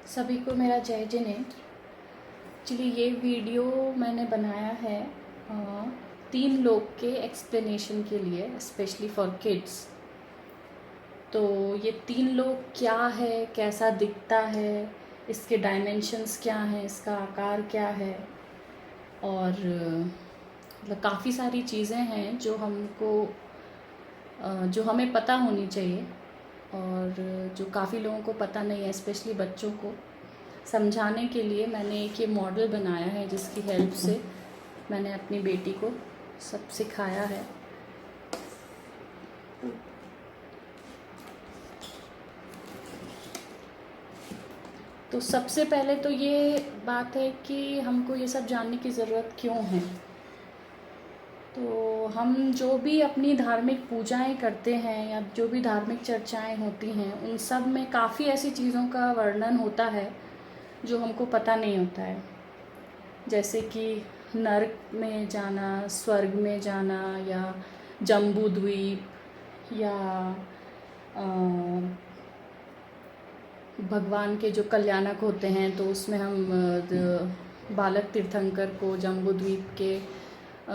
सभी को मेरा जय जिनेन्द्र। एक्चुअली ये वीडियो मैंने बनाया है 3 लोग के एक्सप्लेनेशन के लिए, स्पेशली फॉर किड्स। तो ये 3 लोग क्या है, कैसा दिखता है, इसके डायमेंशंस क्या हैं, इसका आकार क्या है, और मतलब काफ़ी सारी चीज़ें हैं जो हमें पता होनी चाहिए और जो काफ़ी लोगों को पता नहीं है, स्पेशली बच्चों को समझाने के लिए मैंने एक ये मॉडल बनाया है जिसकी हेल्प से मैंने अपनी बेटी को सब सिखाया है। तो सबसे पहले तो ये बात है कि हमको ये सब जानने की ज़रूरत क्यों है। तो हम जो भी अपनी धार्मिक पूजाएं करते हैं या जो भी धार्मिक चर्चाएं होती हैं, उन सब में काफ़ी ऐसी चीज़ों का वर्णन होता है जो हमको पता नहीं होता है। जैसे कि नरक में जाना, स्वर्ग में जाना, या जम्बू द्वीप, या भगवान के जो कल्याणक होते हैं तो उसमें हम बालक तीर्थंकर को जम्बू द्वीप के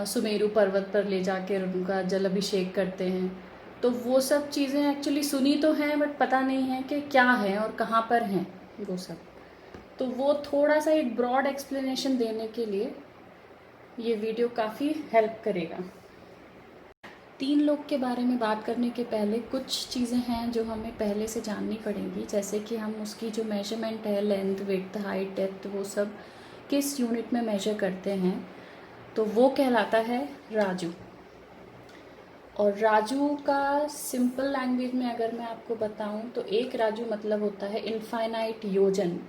सुमेरु पर्वत पर ले जाकर उनका जल अभिषेक करते हैं। तो वो सब चीज़ें एक्चुअली सुनी तो हैं बट पता नहीं है कि क्या है और कहाँ पर हैं वो सब। तो वो थोड़ा सा एक ब्रॉड एक्सप्लेनेशन देने के लिए ये वीडियो काफ़ी हेल्प करेगा। 3 लोग के बारे में बात करने के पहले कुछ चीज़ें हैं जो हमें पहले से जाननी पड़ेंगी, जैसे कि हम उसकी जो मेजरमेंट है, लेंथ, विड्थ, हाइट, डेप्थ, वो सब किस यूनिट में मेजर करते हैं, तो वो कहलाता है राजू। और राजू का सिंपल लैंग्वेज में अगर मैं आपको बताऊं तो एक राजू मतलब होता है इनफाइनाइट योजन,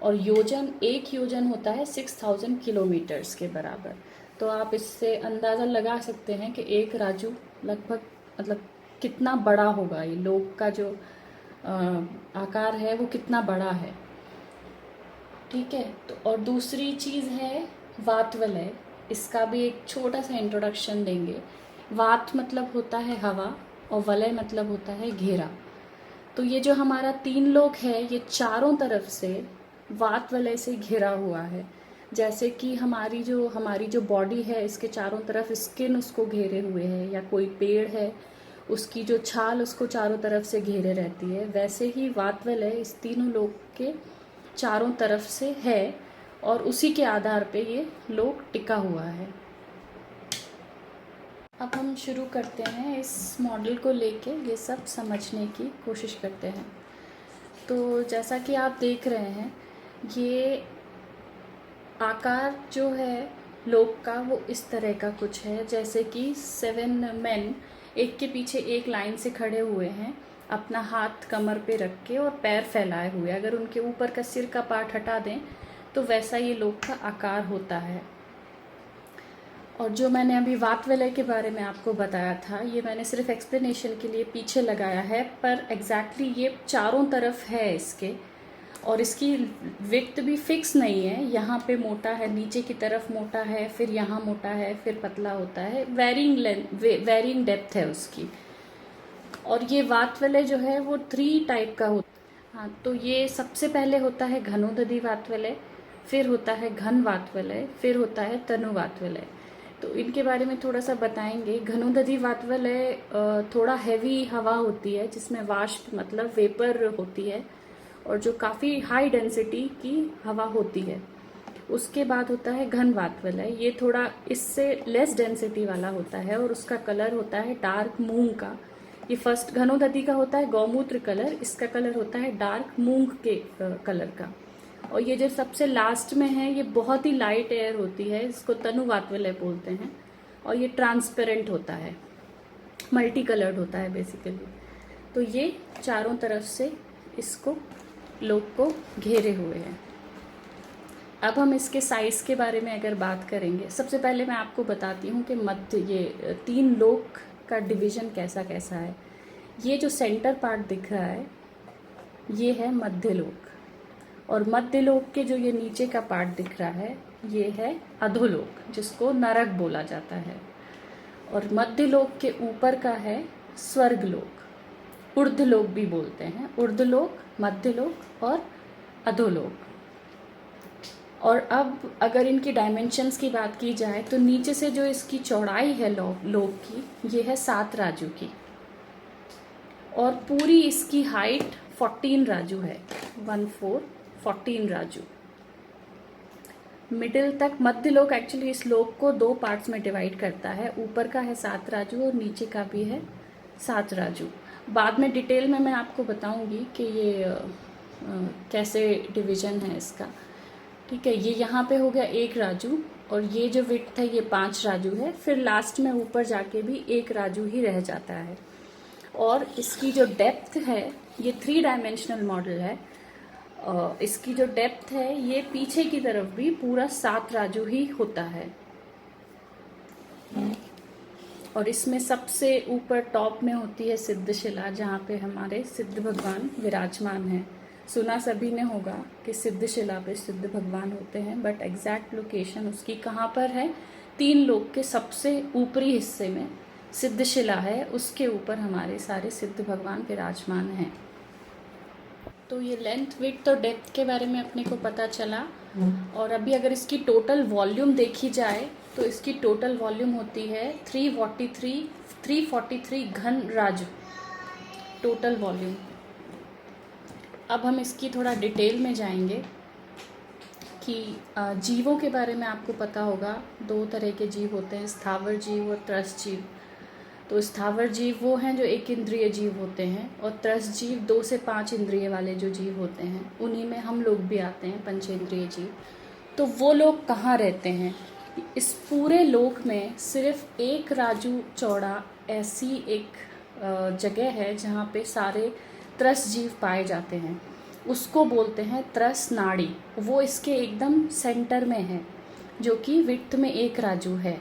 और योजन, एक योजन होता है 6000 किलोमीटर्स के बराबर। तो आप इससे अंदाज़ा लगा सकते हैं कि एक राजू लगभग मतलब कितना बड़ा होगा, ये लोग का जो आकार है वो कितना बड़ा है। ठीक है। तो और दूसरी चीज़ है वातवलय। इसका भी एक छोटा सा इंट्रोडक्शन देंगे। वात मतलब होता है हवा और वलय मतलब होता है घेरा। तो ये जो हमारा 3 लोग है ये चारों तरफ से वात वलय से घिरा हुआ है। जैसे कि हमारी जो बॉडी है, इसके चारों तरफ स्किन उसको घेरे हुए है, या कोई पेड़ है उसकी जो छाल उसको चारों तरफ से घेरे रहती है, वैसे ही वात वलय इस तीनों लोग के चारों तरफ से है और उसी के आधार पे ये लोग टिका हुआ है। अब हम शुरू करते हैं, इस मॉडल को लेके ये सब समझने की कोशिश करते हैं। तो जैसा कि आप देख रहे हैं, ये आकार जो है लोग का वो इस तरह का कुछ है, जैसे कि 7 मेन एक के पीछे एक लाइन से खड़े हुए हैं, अपना हाथ कमर पे रख के और पैर फैलाए हुए। अगर उनके ऊपर का सिर का पार्ट हटा दें तो वैसा ये लोग का आकार होता है। और जो मैंने अभी वात वलय के बारे में आपको बताया था, ये मैंने सिर्फ एक्सप्लेनेशन के लिए पीछे लगाया है, पर एग्जैक्टली ये चारों तरफ है इसके, और इसकी विड्थ भी फिक्स नहीं है। यहाँ पे मोटा है, नीचे की तरफ मोटा है, फिर यहाँ मोटा है, फिर पतला होता है, वेरिंग डेप्थ है उसकी। और ये वात वलय जो है वो 3 टाइप का होता है। हाँ, तो ये सबसे पहले होता है घनोदधि वात वलय, फिर होता है घन वात वलय, फिर होता है तनु वात वलय। तो इनके बारे में थोड़ा सा बताएंगे। घनोदधि वात वलय थोड़ा हैवी हवा होती है, जिसमें वाष्प मतलब वेपर होती है, और जो काफ़ी हाई डेंसिटी की हवा होती है। उसके बाद होता है घन वात वलय, ये थोड़ा इससे लेस डेंसिटी वाला होता है और उसका कलर होता है डार्क मूंग का। ये फर्स्ट घनोदधि का होता है गौमूत्र कलर, इसका कलर होता है डार्क मूंग के कलर का। और ये जो सबसे लास्ट में है ये बहुत ही लाइट एयर होती है, इसको तनु वात वलय बोलते हैं, और ये ट्रांसपेरेंट होता है, मल्टी कलर्ड होता है बेसिकली। तो ये चारों तरफ से इसको लोग को घेरे हुए हैं। अब हम इसके साइज के बारे में अगर बात करेंगे, सबसे पहले मैं आपको बताती हूँ कि मध्य ये 3 लोक का डिवीजन कैसा कैसा है। ये जो सेंटर पार्ट दिख रहा है ये है मध्य लोक, और मध्य लोक के जो ये नीचे का पार्ट दिख रहा है ये है अधोलोक, जिसको नरक बोला जाता है। और मध्य लोक के ऊपर का है स्वर्ग लोक, ऊर्ध्वलोक भी बोलते हैं। ऊर्ध्वलोक, मध्यलोक और अधोलोक। और अब अगर इनकी डायमेंशंस की बात की जाए तो नीचे से जो इसकी चौड़ाई है लोक की, ये है 7 राजू की, और पूरी इसकी हाइट 14 राजू है, 14 राजू। मिडिल तक मध्य लोक एक्चुअली इस लोक को 2 पार्ट्स में डिवाइड करता है, ऊपर का है 7 राजू और नीचे का भी है 7 राजू। बाद में डिटेल में मैं आपको बताऊंगी कि ये कैसे डिवीजन है इसका। ठीक है, ये यहाँ पे हो गया 1 राजू, और ये जो विड्थ है ये 5 राजू है, फिर लास्ट में ऊपर जाके भी 1 राजू ही रह जाता है। और इसकी जो डेप्थ है, ये 3 डायमेंशनल मॉडल है, इसकी जो डेप्थ है ये पीछे की तरफ भी पूरा 7 राजू ही होता है। और इसमें सबसे ऊपर टॉप में होती है सिद्धशिला, जहाँ पे हमारे सिद्ध भगवान विराजमान हैं। सुना सभी ने होगा कि सिद्धशिला पे सिद्ध भगवान होते हैं, बट एग्जैक्ट लोकेशन उसकी कहाँ पर है? 3 लोक के सबसे ऊपरी हिस्से में सिद्धशिला है, उसके ऊपर हमारे सारे सिद्ध भगवान विराजमान हैं। तो ये लेंथ, विड्थ और डेप्थ के बारे में अपने को पता चला। और अभी अगर इसकी टोटल वॉल्यूम देखी जाए तो इसकी टोटल वॉल्यूम होती है 343 घन राजू टोटल वॉल्यूम। अब हम इसकी थोड़ा डिटेल में जाएंगे कि जीवों के बारे में आपको पता होगा। 2 तरह के जीव होते हैं, स्थावर जीव और त्रस्त जीव। तो स्थावर जीव वो हैं जो 1 इंद्रिय जीव होते हैं, और त्रस्त जीव 2 से 5 इंद्रिय वाले जो जीव होते हैं, उन्हीं में हम लोग भी आते हैं, पंचेंद्रिय जीव। तो वो लोग कहाँ रहते हैं? इस पूरे लोक में सिर्फ 1 राजू चौड़ा ऐसी एक जगह है जहाँ पे सारे त्रस्त जीव पाए जाते हैं, उसको बोलते हैं त्रस्त नाड़ी। वो इसके एकदम सेंटर में है, जो कि विड्थ में 1 राजू है।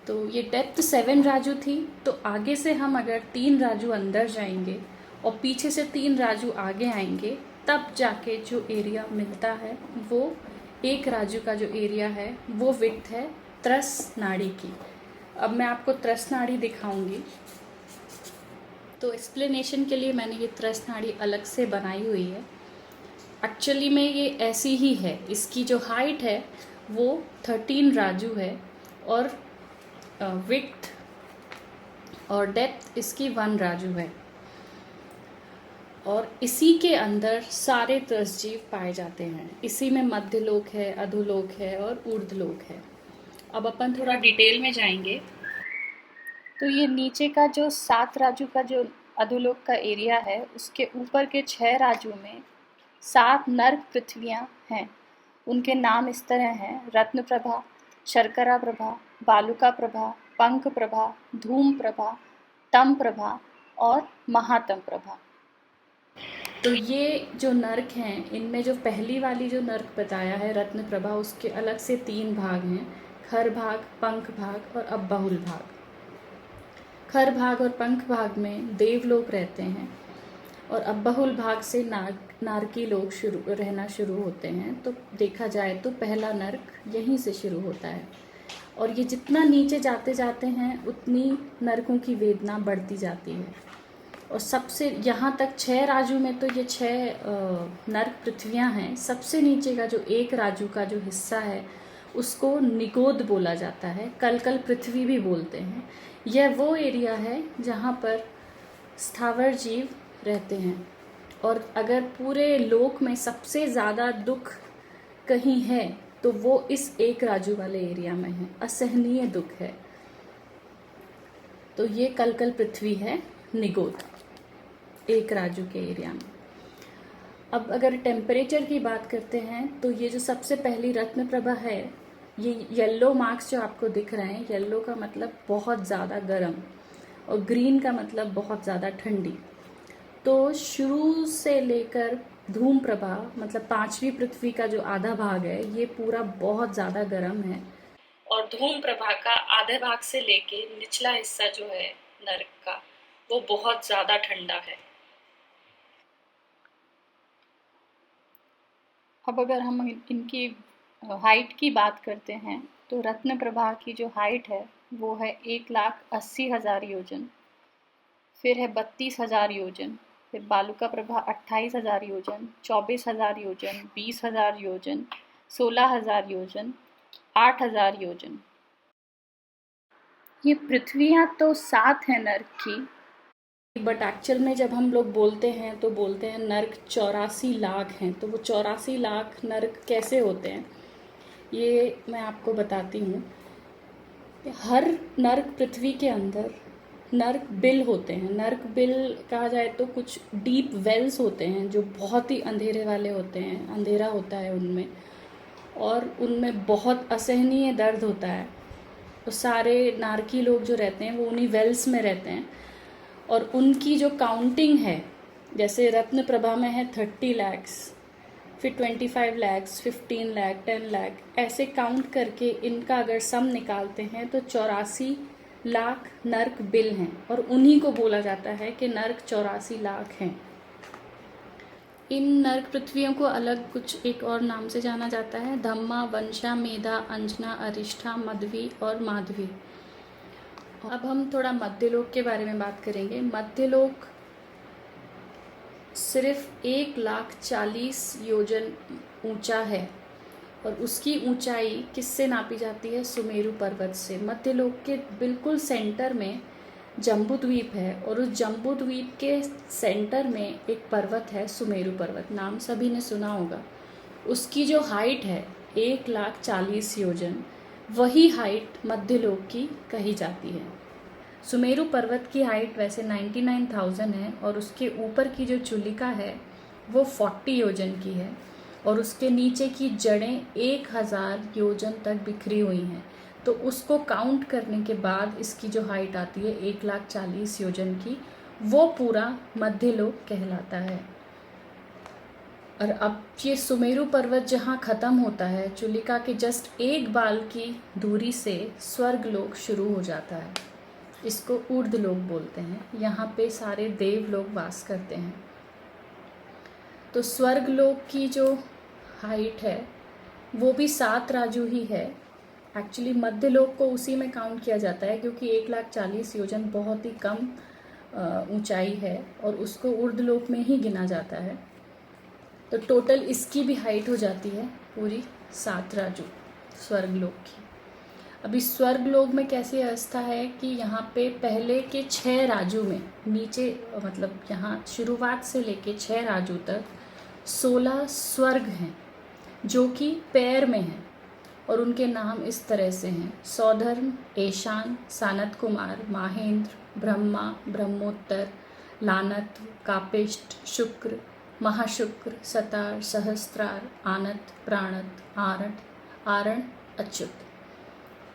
तो ये डेप्थ 7 राजू थी। तो आगे से हम अगर 3 राजू अंदर जाएंगे और पीछे से 3 राजू आगे आएंगे, तब जाके जो एरिया मिलता है वो 1 राजू का जो एरिया है वो विड्थ है त्रस्त नाड़ी की। अब मैं आपको त्रस्त नाड़ी दिखाऊंगी। तो एक्सप्लेनेशन के लिए मैंने ये त्रस्त नाड़ी अलग से बनाई हुई है। एक्चुअली में ये ऐसी ही है। इसकी जो हाइट है वो 13 राजू है, और विड्थ और डेप्थ इसकी 1 राजू है, और इसी के अंदर सारे त्रस्त जीव पाए जाते हैं। इसी में मध्य लोक है, अधोलोक है और ऊर्ध्वलोक है। अब अपन थोड़ा डिटेल में जाएंगे। तो ये नीचे का जो 7 राजू का जो अधोलोक का एरिया है, उसके ऊपर के 6 राजू में 7 नर्क पृथ्वियाँ हैं। उनके नाम इस तरह हैं: रत्न प्रभा, शर्करा प्रभा, बालुका प्रभा, पंख प्रभा, धूम प्रभा, तम प्रभा और महातम प्रभा। तो ये जो नर्क हैं, इनमें जो पहली वाली जो नर्क बताया है रत्न प्रभा, उसके अलग से 3 भाग हैं: खर भाग, पंख भाग और अब्बाहुल भाग। खर भाग और पंख भाग में देवलोक रहते हैं, और अब्बाहुल भाग से नारकी लोग रहना शुरू होते हैं। तो देखा जाए तो पहला नर्क यहीं से शुरू होता है, और ये जितना नीचे जाते जाते हैं उतनी नरकों की वेदना बढ़ती जाती है। और सबसे यहाँ तक 6 राजू में तो ये 6 नर्क पृथ्वियाँ हैं। सबसे नीचे का जो 1 राजू का जो हिस्सा है उसको निगोद बोला जाता है, कलकल पृथ्वी भी बोलते हैं। यह वो एरिया है जहाँ पर स्थावर जीव रहते हैं। और अगर पूरे लोक में सबसे ज़्यादा दुख कहीं है तो वो इस 1 राजू वाले एरिया में है, असहनीय दुख है। तो ये कलकल पृथ्वी है, निगोद, 1 राजू के एरिया में। अब अगर टेम्परेचर की बात करते हैं तो ये जो सबसे पहली रत्न प्रभा है, ये येलो मार्क्स जो आपको दिख रहे हैं, येलो का मतलब बहुत ज़्यादा गर्म और ग्रीन का मतलब बहुत ज़्यादा ठंडी। तो शुरू से लेकर धूम प्रभा मतलब 5वीं पृथ्वी का जो आधा भाग है, ये पूरा बहुत ज़्यादा गर्म है, और धूम प्रभा का आधे भाग से लेके निचला हिस्सा जो है नरक का, वो बहुत ज़्यादा ठंडा है। अब अगर हम इनकी हाइट की बात करते हैं तो रत्न प्रभा की जो हाइट है वो है 1,80,000 योजन, फिर है 32,000 योजन, फिर बालुका प्रभा 28,000 योजन, 24,000 योजन, 20,000 योजन, 16,000 योजन, 8,000 योजन। ये पृथ्वियाँ तो 7 हैं नर्क की, बट एक्चुअल में जब हम लोग बोलते हैं तो बोलते हैं नर्क 84 लाख हैं। तो वो 84 लाख नर्क कैसे होते हैं ये मैं आपको बताती हूँ। हर नर्क पृथ्वी के अंदर नर्क बिल होते हैं। नर्क बिल कहा जाए तो कुछ डीप वेल्स होते हैं जो बहुत ही अंधेरे वाले होते हैं, अंधेरा होता है उनमें, और उनमें बहुत असहनीय दर्द होता है। तो सारे नारकी लोग जो रहते हैं वो उन्हीं वेल्स में रहते हैं, और उनकी जो काउंटिंग है, जैसे रत्न प्रभा में है 30 लैक्स, फिर 25 लैक्स, 15 लाख, 10 लाख, ऐसे काउंट करके इनका अगर सम निकालते हैं तो 84 लाख नर्क बिल हैं, और उन्हीं को बोला जाता है कि नर्क 84 लाख हैं। इन नर्क पृथ्वियों को अलग कुछ एक और नाम से जाना जाता है: धम्मा, वंशा, मेधा, अंजना, अरिष्ठा, मध्वी और माधवी। अब हम थोड़ा मध्यलोक के बारे में बात करेंगे। मध्यलोक सिर्फ 1,40,000 योजन ऊंचा है, और उसकी ऊंचाई किससे नापी जाती है? सुमेरु पर्वत से। मध्यलोक के बिल्कुल सेंटर में जम्बूद्वीप है, और उस जम्बूद्वीप के सेंटर में एक पर्वत है, सुमेरु पर्वत, नाम सभी ने सुना होगा। उसकी जो हाइट है 1,40,000 योजन, वही हाइट मध्यलोक की कही जाती है। सुमेरु पर्वत की हाइट वैसे 99,000 है, और उसके ऊपर की जो चुलिका है वो 40 योजन की है, और उसके नीचे की जड़ें 1,000 योजन तक बिखरी हुई हैं। तो उसको काउंट करने के बाद इसकी जो हाइट आती है 1,40,000 योजन की, वो पूरा मध्यलोक कहलाता है। और अब ये सुमेरु पर्वत जहाँ ख़त्म होता है, चुलिका के जस्ट एक बाल की दूरी से स्वर्गलोक शुरू हो जाता है। इसको ऊर्ध्वलोक बोलते हैं। यहाँ पे सारे देव लोग वास करते हैं। तो स्वर्गलोक की जो हाइट है वो भी 7 राजू ही है। एक्चुअली मध्यलोक को उसी में काउंट किया जाता है, क्योंकि 1,40,000 योजन बहुत ही कम ऊंचाई है, और उसको ऊर्ध्वलोक में ही गिना जाता है। तो टोटल इसकी भी हाइट हो जाती है पूरी 7 राजू स्वर्गलोक की। अभी स्वर्गलोक में कैसी व्यवस्था है कि यहाँ पे पहले के 6 राजू में, नीचे मतलब यहाँ शुरुआत से लेके 6 राजू तक 16 स्वर्ग हैं जो कि पैर में हैं, और उनके नाम इस तरह से हैं: सौधर्म, ऐशान, सानत कुमार, माहेंद्र, ब्रह्मा, ब्रह्मोत्तर, लानत, कापिष्ट, शुक्र, महाशुक्र, सतार, सहस्त्रार, आनत, प्राणत, आरठ, आरण, अच्युत।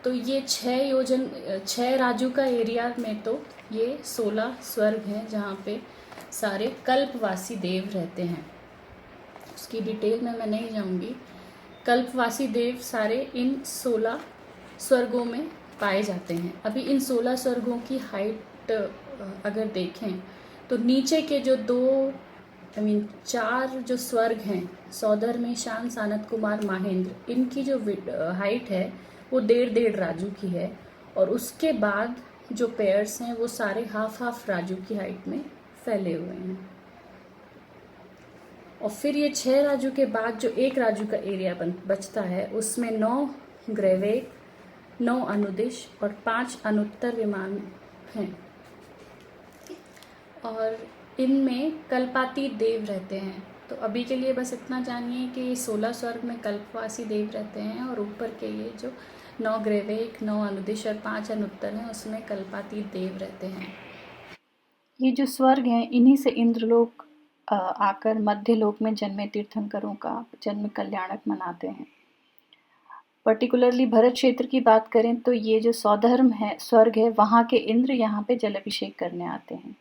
तो ये 6 राजू का एरिया में तो ये 16 स्वर्ग हैं जहाँ पे सारे कल्पवासी देव रहते हैं। उसकी डिटेल में मैं नहीं जाऊँगी। कल्पवासी देव सारे इन 16 स्वर्गों में पाए जाते हैं। अभी इन 16 स्वर्गों की हाइट अगर देखें तो नीचे के जो 4 जो स्वर्ग हैं, सौधर्म, ईशान, सानत कुमार, माहेंद्र, इनकी जो हाइट है वो 1.5 राजू की है, और उसके बाद जो पेयर्स हैं वो सारे हाफ राजू की हाइट में फैले हुए हैं। और फिर ये 6 राजू के बाद जो 1 राजू का एरिया बचता है, उसमें 9 ग्रैवेक, 9 अनुदिश और 5 अनुत्तर विमान हैं, और इनमें कल्पातीत देव रहते हैं। तो अभी के लिए बस इतना जानिए कि ये 16 स्वर्ग में कल्पवासी देव रहते हैं, और ऊपर के ये जो 9 ग्रैवेक, 9 अनुदिश और 5 अनुत्तर हैं, उसमें कल्पातीत देव रहते हैं। ये जो स्वर्ग हैं, इन्हीं से इंद्रलोक आकर मध्यलोक में जन्मे तीर्थंकरों का जन्म कल्याणक मनाते हैं। पर्टिकुलरली भरत क्षेत्र की बात करें तो ये जो सौधर्म है, स्वर्ग है, वहाँ के इंद्र यहाँ पे जलाभिषेक करने आते हैं।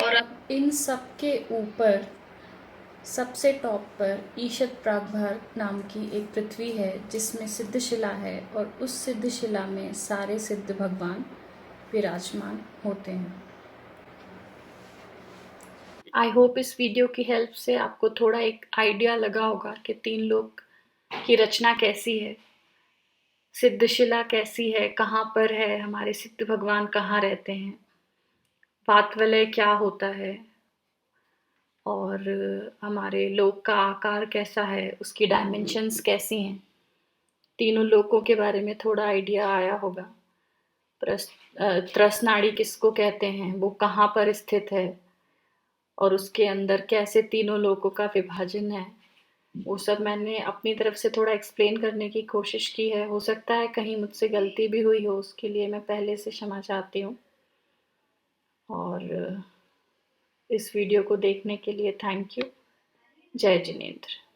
और अब इन सब के ऊपर सबसे टॉप पर ईशत प्रागभार नाम की एक पृथ्वी है जिसमें सिद्धशिला है, और उस सिद्धशिला में सारे सिद्ध भगवान विराजमान होते हैं। आई होप इस वीडियो की हेल्प से आपको थोड़ा एक आइडिया लगा होगा कि 3 लोक की रचना कैसी है, सिद्धशिला कैसी है, कहाँ पर है, हमारे सिद्ध भगवान कहाँ रहते हैं, वातवलय क्या होता है, और हमारे लोक का आकार कैसा है, उसकी डायमेंशंस कैसी हैं, तीनों लोकों के बारे में थोड़ा आइडिया आया होगा। त्रस नाड़ी किसको कहते हैं, वो कहाँ पर स्थित है और उसके अंदर कैसे तीनों लोकों का विभाजन है, वो सब मैंने अपनी तरफ से थोड़ा एक्सप्लेन करने की कोशिश की है। हो सकता है कहीं मुझसे गलती भी हुई हो, उसके लिए मैं पहले से क्षमा चाहती हूँ। और इस वीडियो को देखने के लिए थैंक यू। जय जिनेंद्र।